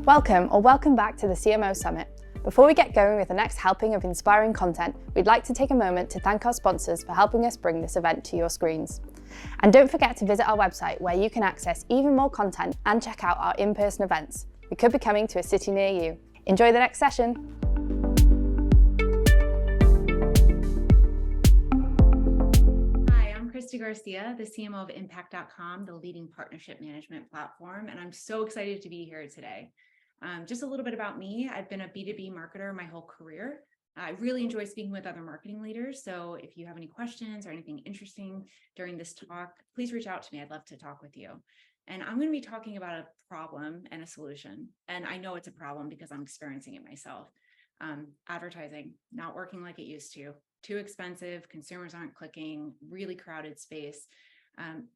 Welcome back to the CMO Summit. Before we get going with the next helping of inspiring content, we'd like to take a moment to thank our sponsors for helping us bring this event to your screens. And don't forget to visit our website where you can access even more content and check out our in-person events. We could be coming to a city near you. Enjoy the next session. Christy Garcia, the CMO of Impact.com, the leading partnership management platform, and I'm so excited to be here today. Just a little bit about me. I've been a B2B marketer my whole career. I really enjoy speaking with other marketing leaders. So if you have any questions or anything interesting during this talk, please reach out to me. I'd love to talk with you. And I'm going to be talking about a problem and a solution. And I know it's a problem because I'm experiencing it myself. Advertising, not working like it used to. Too expensive, consumers aren't clicking, really crowded space.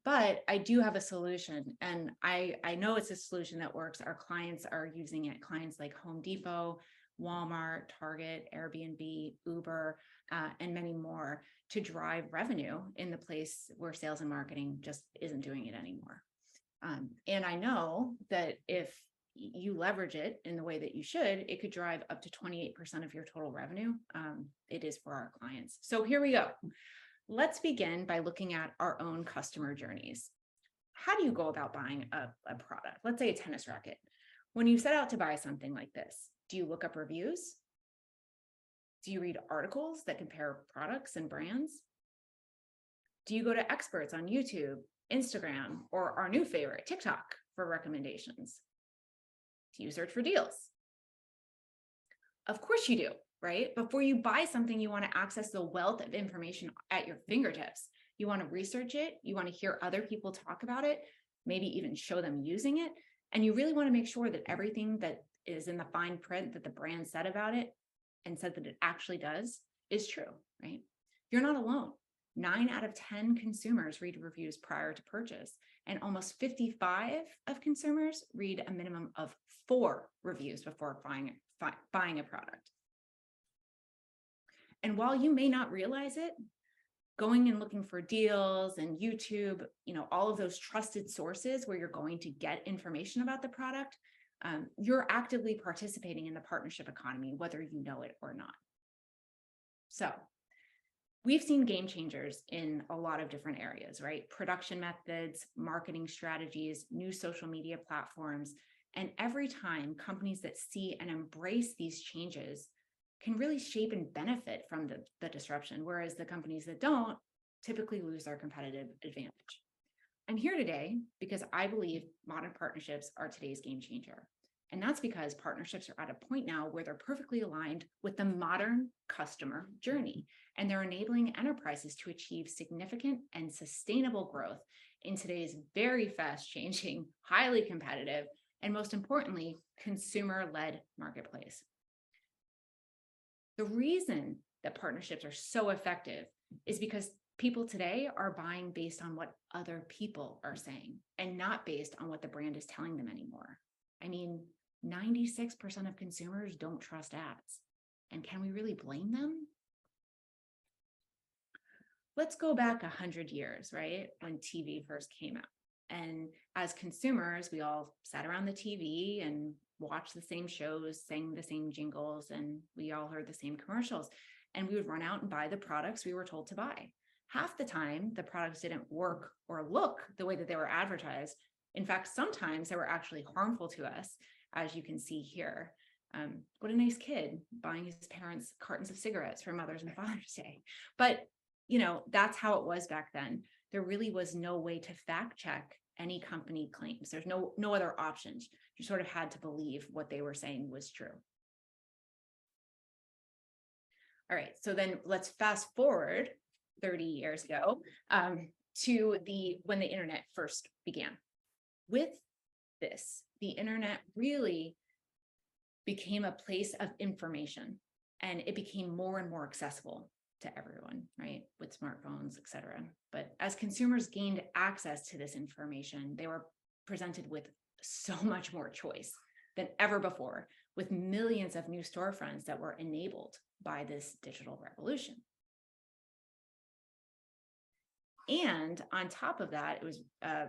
But I do have a solution, and I know it's a solution that works. Our clients are using it, clients like Home Depot, Walmart, Target, Airbnb, Uber, and many more, to drive revenue in the place where sales and marketing just isn't doing it anymore. And I know that if you leverage it in the way that you should, it could drive up to 28% of your total revenue. It is for our clients. So here we go. Let's begin by looking at our own customer journeys. How do you go about buying a product? Let's say a tennis racket. When you set out to buy something like this, do you look up reviews? Do you read articles that compare products and brands? Do you go to experts on YouTube, Instagram, or our new favorite, TikTok, for recommendations? Do you search for deals? Of course you do, right? Before you buy something, you want to access the wealth of information at your fingertips. You want to research it. You want to hear other people talk about it, maybe even show them using it. And you really want to make sure that everything that is in the fine print that the brand said about it and said that it actually does is true, right? You're not alone. 9 out of 10 consumers read reviews prior to purchase, and almost 55% of consumers read a minimum of 4 reviews before buying a product. And while you may not realize it, going and looking for deals and YouTube, all of those trusted sources where you're going to get information about the product, you're actively participating in the partnership economy, whether you know it or not. So we've seen game changers in a lot of different areas, right? Production methods, marketing strategies, new social media platforms. And every time companies that see and embrace these changes can really shape and benefit from the disruption, whereas the companies that don't typically lose their competitive advantage. I'm here today because I believe modern partnerships are today's game changer. And that's because partnerships are at a point now where they're perfectly aligned with the modern customer journey, and they're enabling enterprises to achieve significant and sustainable growth in today's very fast-changing, highly competitive, and most importantly, consumer-led marketplace. The reason that partnerships are so effective is because people today are buying based on what other people are saying and not based on what the brand is telling them anymore. I mean, 96% of consumers don't trust ads. And can we really blame them? Let's go back 100 years, right? When TV first came out. And as consumers, we all sat around the TV and watched the same shows, sang the same jingles, and we all heard the same commercials. And we would run out and buy the products we were told to buy. Half the time, the products didn't work or look the way that they were advertised. In fact, sometimes they were actually harmful to us, as you can see here. What a nice kid buying his parents cartons of cigarettes for Mother's and Father's Day. But, that's how it was back then. There really was no way to fact check any company claims. There's no other options. You sort of had to believe what they were saying was true. All right, so then let's fast forward 30 years ago to when the internet first began. With this, the internet really became a place of information, and it became more and more accessible to everyone, right? With smartphones, et cetera. But as consumers gained access to this information, they were presented with so much more choice than ever before, with millions of new storefronts that were enabled by this digital revolution. And on top of that, it was, I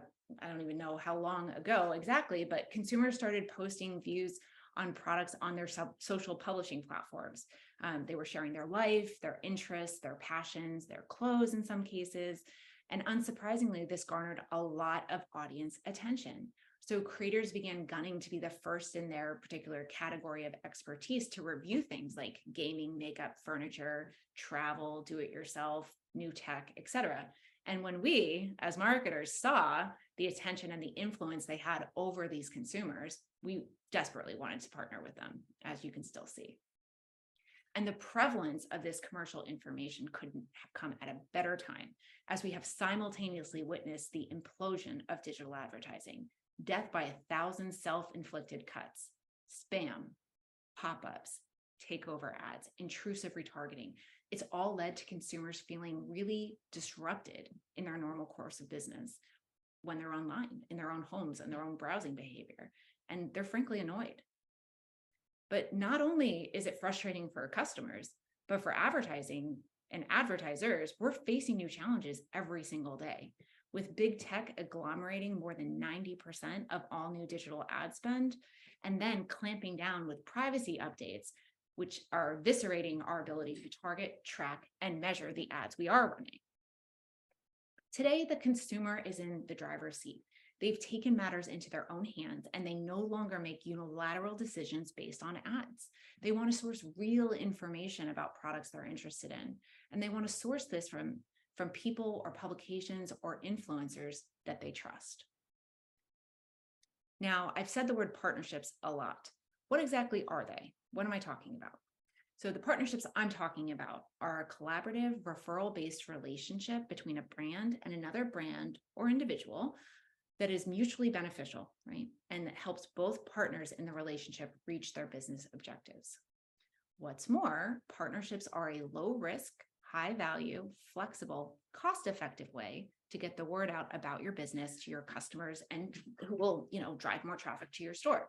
don't even know how long ago exactly, but consumers started posting views on products on their social publishing platforms. They were sharing their life, their interests, their passions, their clothes in some cases. And unsurprisingly, this garnered a lot of audience attention. So creators began gunning to be the first in their particular category of expertise to review things like gaming, makeup, furniture, travel, do-it-yourself, new tech, etc. And when we, as marketers, saw the attention and the influence they had over these consumers, we desperately wanted to partner with them, as you can still see. And the prevalence of this commercial information couldn't have come at a better time, as we have simultaneously witnessed the implosion of digital advertising, death by 1,000 self-inflicted cuts, spam, pop-ups, takeover ads, intrusive retargeting. It's all led to consumers feeling really disrupted in their normal course of business when they're online, in their own homes and their own browsing behavior. And they're frankly annoyed. But not only is it frustrating for customers, but for advertising and advertisers, we're facing new challenges every single day. With big tech agglomerating more than 90% of all new digital ad spend, and then clamping down with privacy updates, which are eviscerating our ability to target, track, and measure the ads we are running. Today, the consumer is in the driver's seat. They've taken matters into their own hands, and they no longer make unilateral decisions based on ads. They want to source real information about products they're interested in, and they want to source this from people or publications or influencers that they trust. Now, I've said the word partnerships a lot. What exactly are they? What am I talking about? So the partnerships I'm talking about are a collaborative, referral-based relationship between a brand and another brand or individual that is mutually beneficial, right? And that helps both partners in the relationship reach their business objectives. What's more, partnerships are a low-risk, high-value, flexible, cost-effective way to get the word out about your business to your customers and who will, drive more traffic to your store.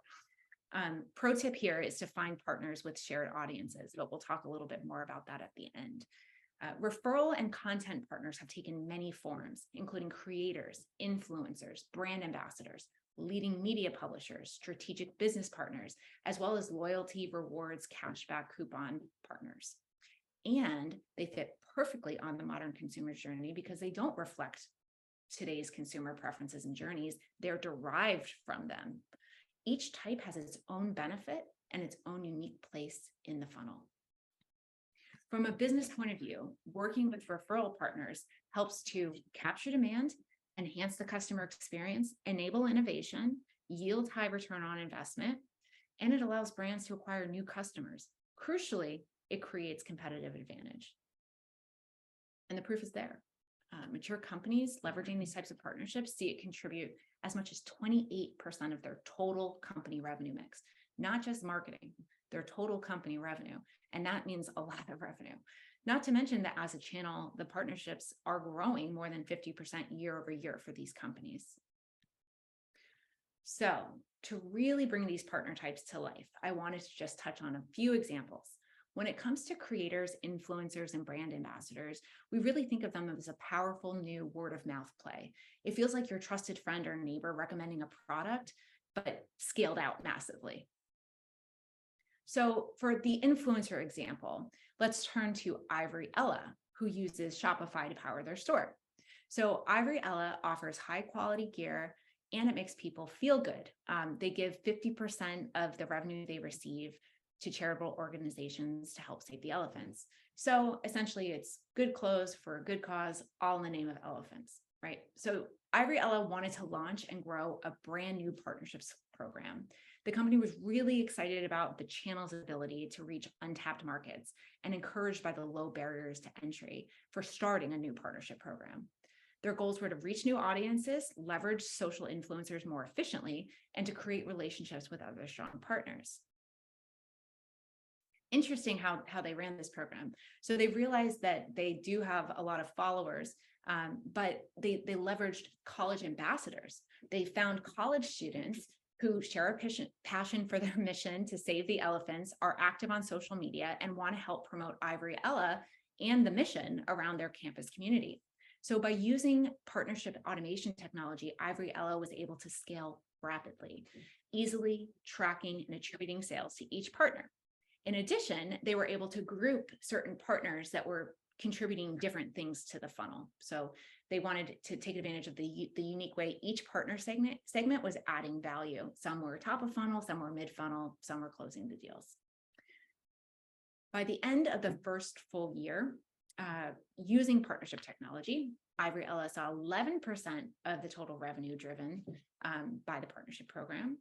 Pro tip here is to find partners with shared audiences, but we'll talk a little bit more about that at the end. Referral and content partners have taken many forms, including creators, influencers, brand ambassadors, leading media publishers, strategic business partners, as well as loyalty, rewards, cashback, coupon partners. And they fit perfectly on the modern consumer journey because they don't reflect today's consumer preferences and journeys. They're derived from them. Each type has its own benefit and its own unique place in the funnel. From a business point of view, working with referral partners helps to capture demand, enhance the customer experience, enable innovation, yield high return on investment, and it allows brands to acquire new customers. Crucially, it creates competitive advantage. And the proof is there. Mature companies leveraging these types of partnerships see it contribute as much as 28% of their total company revenue mix, not just marketing, their total company revenue. And that means a lot of revenue. Not to mention that as a channel, the partnerships are growing more than 50% year over year for these companies. So to really bring these partner types to life, I wanted to just touch on a few examples. When it comes to creators, influencers, and brand ambassadors, we really think of them as a powerful new word of mouth play. It feels like your trusted friend or neighbor recommending a product, but scaled out massively. So for the influencer example, let's turn to Ivory Ella, who uses Shopify to power their store. So Ivory Ella offers high quality gear and it makes people feel good. They give 50% of the revenue they receive to charitable organizations to help save the elephants. So essentially it's good clothes for a good cause, all in the name of elephants, right? So Ivory Ella wanted to launch and grow a brand new partnerships program. The company was really excited about the channel's ability to reach untapped markets and encouraged by the low barriers to entry for starting a new partnership program. Their goals were to reach new audiences, leverage social influencers more efficiently, and to create relationships with other strong partners. Interesting how they ran this program. So they realized that they do have a lot of followers, but they leveraged college ambassadors. They found college students who share a passion for their mission to save the elephants, are active on social media, and want to help promote Ivory Ella and the mission around their campus community. So by using partnership automation technology, Ivory Ella was able to scale rapidly, easily tracking and attributing sales to each partner. In addition, they were able to group certain partners that were contributing different things to the funnel. So they wanted to take advantage of the unique way each partner segment was adding value. Some were top of funnel, some were mid funnel, some were closing the deals. By the end of the first full year, using partnership technology, Ivory LS saw 11% of the total revenue driven by the partnership program,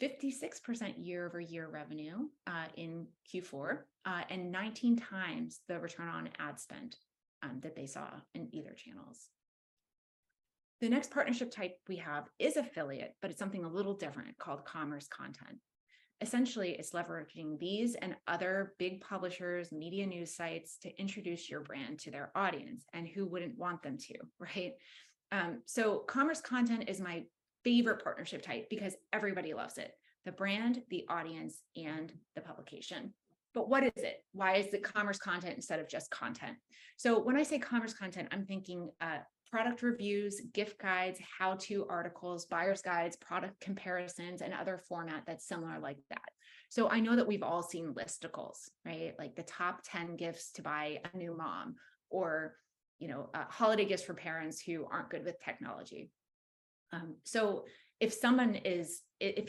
56% year-over-year revenue in Q4, and 19 times the return on ad spend that they saw in either channels. The next partnership type we have is affiliate, but it's something a little different called commerce content. Essentially, it's leveraging these and other big publishers, media news sites to introduce your brand to their audience, and who wouldn't want them to, right? So commerce content is my favorite partnership type because everybody loves it: the brand, the audience, and the publication. But what is it? Why is it commerce content instead of just content? So when I say commerce content, I'm thinking product reviews, gift guides, how-to articles, buyer's guides, product comparisons, and other format that's similar like that. So I know that we've all seen listicles, right? Like the top 10 gifts to buy a new mom, or holiday gifts for parents who aren't good with technology. So if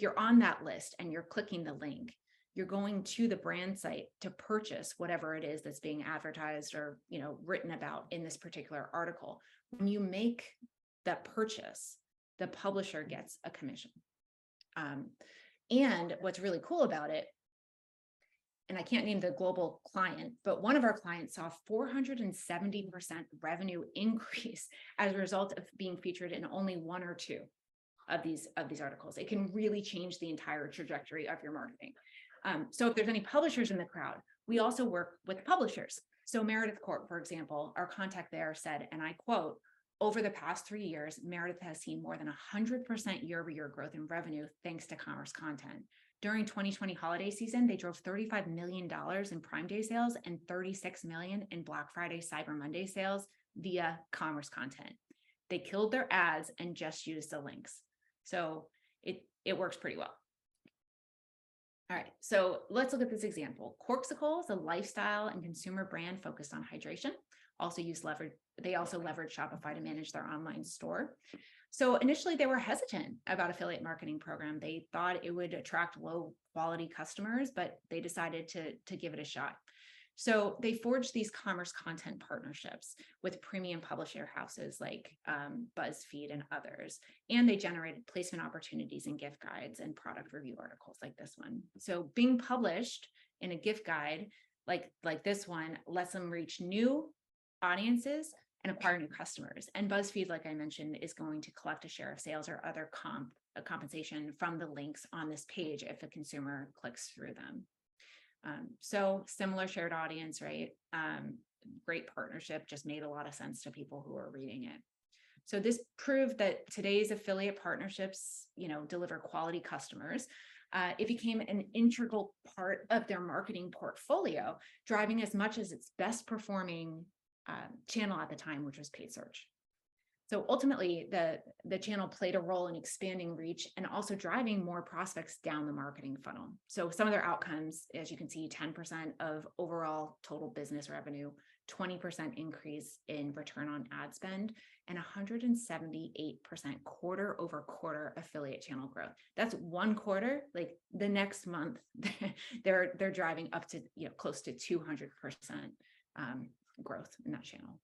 you're on that list and you're clicking the link, you're going to the brand site to purchase whatever it is that's being advertised or written about in this particular article. When you make that purchase, the publisher gets a commission. And what's really cool about it, and I can't name the global client, but one of our clients saw 470% revenue increase as a result of being featured in only one or two of these articles. It can really change the entire trajectory of your marketing. So if there's any publishers in the crowd, we also work with publishers. So Meredith Corp, for example, our contact there said, and I quote, "Over the past 3 years, Meredith has seen more than 100% year-over-year growth in revenue thanks to commerce content. During 2020 holiday season, they drove $35 million in Prime Day sales and $36 million in Black Friday, Cyber Monday sales via commerce content. They killed their ads and just used the links." So it works pretty well. All right, so let's look at this example. Corksicle is a lifestyle and consumer brand focused on hydration. They also leverage Shopify to manage their online store. So initially they were hesitant about affiliate marketing program. They thought it would attract low quality customers, but they decided to give it a shot. So they forged these commerce content partnerships with premium publisher houses like BuzzFeed and others. And they generated placement opportunities in gift guides and product review articles like this one. So being published in a gift guide like this one lets them reach new audiences and acquire new customers. And BuzzFeed, like I mentioned, is going to collect a share of sales or other compensation from the links on this page if a consumer clicks through them. So similar shared audience, right? Great partnership, just made a lot of sense to people who are reading it. So this proved that today's affiliate partnerships, deliver quality customers. It became an integral part of their marketing portfolio, driving as much as its best performing channel at the time, which was paid search. So ultimately, the channel played a role in expanding reach and also driving more prospects down the marketing funnel. So some of their outcomes, as you can see, 10% of overall total business revenue, 20% increase in return on ad spend, and 178% quarter over quarter affiliate channel growth. That's one quarter. Like the next month, they're driving up to close to 200% growth in that channel.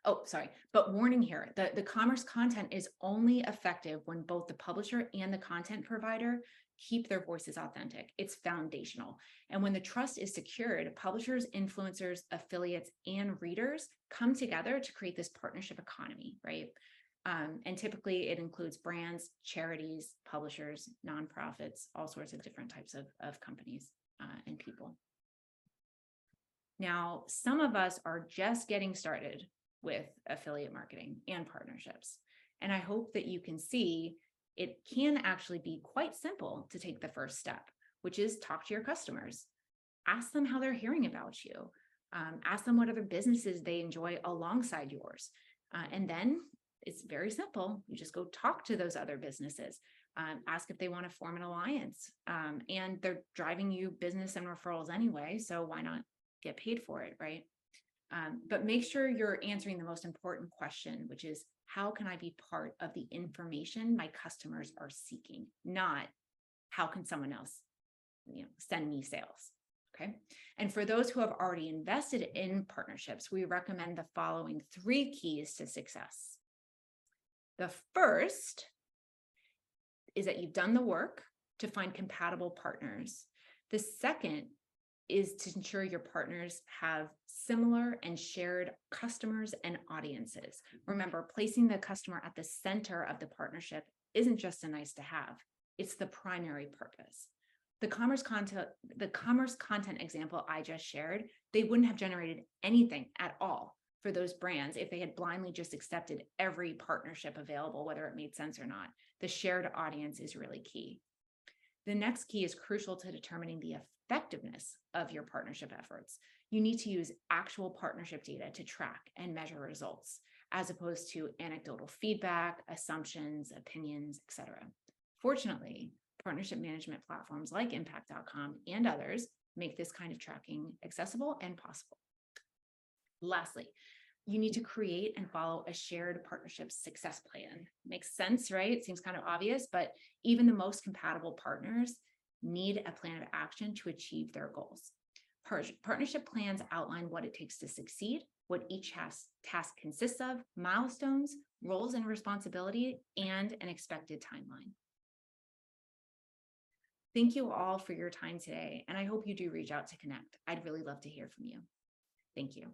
Oh, sorry, but warning here, the commerce content is only effective when both the publisher and the content provider keep their voices authentic. It's foundational. And when the trust is secured, publishers, influencers, affiliates, and readers come together to create this partnership economy, right? And typically it includes brands, charities, publishers, nonprofits, all sorts of different types of companies and people. Now, some of us are just getting started with affiliate marketing and partnerships. And I hope that you can see it can actually be quite simple to take the first step, which is talk to your customers. Ask them how they're hearing about you. Ask them what other businesses they enjoy alongside yours. And then it's very simple. You just go talk to those other businesses, ask if they want to form an alliance, and they're driving you business and referrals anyway. So why not get paid for it, right? But make sure you're answering the most important question, which is, how can I be part of the information my customers are seeking? Not how can someone else, send me sales. Okay. And for those who have already invested in partnerships, we recommend the following 3 keys to success. The first is that you've done the work to find compatible partners. The second is to ensure your partners have similar and shared customers and audiences. Remember, placing the customer at the center of the partnership isn't just a nice to have, it's the primary purpose. The commerce content example I just shared, they wouldn't have generated anything at all for those brands if they had blindly just accepted every partnership available, whether it made sense or not. The shared audience is really key. The next key is crucial to determining the effectiveness of your partnership efforts. You need to use actual partnership data to track and measure results, as opposed to anecdotal feedback, assumptions, opinions, etc. Fortunately, partnership management platforms like Impact.com and others make this kind of tracking accessible and possible. Lastly, you need to create and follow a shared partnership success plan. Makes sense, right? Seems kind of obvious, but even the most compatible partners need a plan of action to achieve their goals. Partnership plans outline what it takes to succeed, what each task consists of, milestones, roles and responsibility, and an expected timeline. Thank you all for your time today, and I hope you do reach out to connect. I'd really love to hear from you. Thank you.